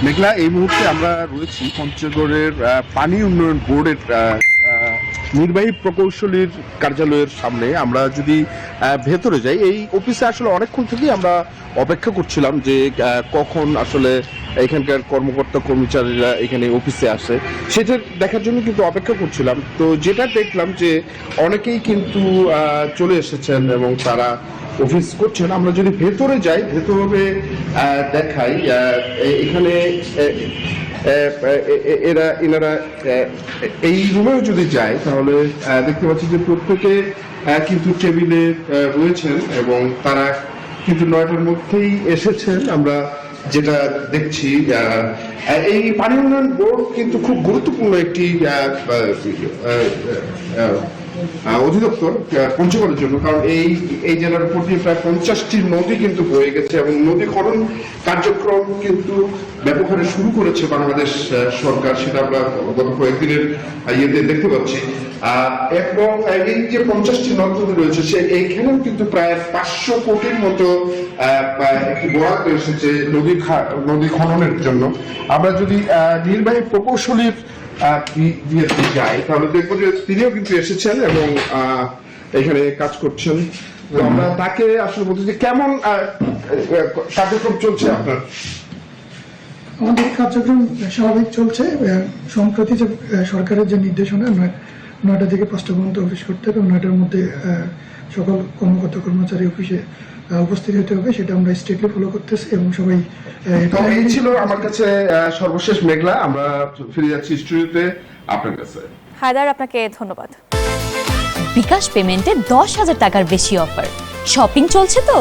মেঘলা, এই মুহূর্তে আমরা রয়েছি পঞ্চগড়ের পানি উন্নয়ন বোর্ডের নির্বাহী প্রকৌশলীর কার্যালয়ের সামনে। আমরা যদি ভেতরে যাই, এই অফিসে আসলে অনেকক্ষণ থেকেই আমরা অপেক্ষা করছিলাম যে কখন আসলে এখানকার কর্মকর্তা কর্মচারীরা এখানে অফিসে আসে, সেটা দেখার জন্য কিন্তু অপেক্ষা করছিলাম। তো যেটা দেখলাম যে অনেকেই কিন্তু চলে এসেছেন এবং তারা অফিস করছেন। আমরা যদি ভেতরে যাই, ভেতরে দেখাই, এখানে এনারা এই রুমেও যদি যায় তাহলে দেখতে পাচ্ছি যে প্রত্যেকে কিন্তু টেবিলে রয়েছেন এবং তারা কিন্তু 9টার মধ্যেই এসেছেন। আমরা যেটা দেখছি, এই পানি উন্নয়ন বোর্ড কিন্তু খুব গুরুত্বপূর্ণ একটি অধিদপ্তর পঞ্চগড়ের জন্য, কারণ এই জেলার উপর দিয়ে প্রায় 50টি নদী কিন্তু বয়ে গেছে এবং নদী খনন কার্যক্রম কিন্তু ব্যাপক হারে শুরু করেছে বাংলাদেশ সরকার, সেটা আমরা গত কয়েকদিনের ইয়েতে দেখতে পাচ্ছি। এবং এই যে 50টি নদী রয়েছে, সে এইখানেও কিন্তু প্রায় 500 কোটির মতো একটি বরাদ্দ এসেছে নদী খননের জন্য। আমরা যদি নির্বাহী প্রকৌশলীর যাই তাহলে দেখবো যে তিনিও কিন্তু এসেছেন এবং এখানে কাজ করছেন। তো আমরা তাকে আসলে বলতে যে কেমন কার্যক্রম চলছে আপনার? আমাদের কার্যক্রম স্বাভাবিক চলছে। সম্প্রতি যে সরকারের যে নির্দেশনা 9টা থেকে 5টা পর্যন্ত অফিস করতে হবে, 9টার মধ্যে সকল কর্মকর্তা কর্মচারী অফিসে উপস্থিত হতে হবে, সেটা আমরা স্ট্রিক্টলি ফলো করতেছি এবং সবাই। এই ছিল আমার কাছে সর্বশেষ মেঘলা। আমরা ফিরে যাচ্ছি স্টুডিওতে আপনার কাছে। হায়দার, আপনাকে ধন্যবাদ। বিকাশ পেমেন্টে 10,000 টাকার বেশি অফার, শপিং চলছে তো।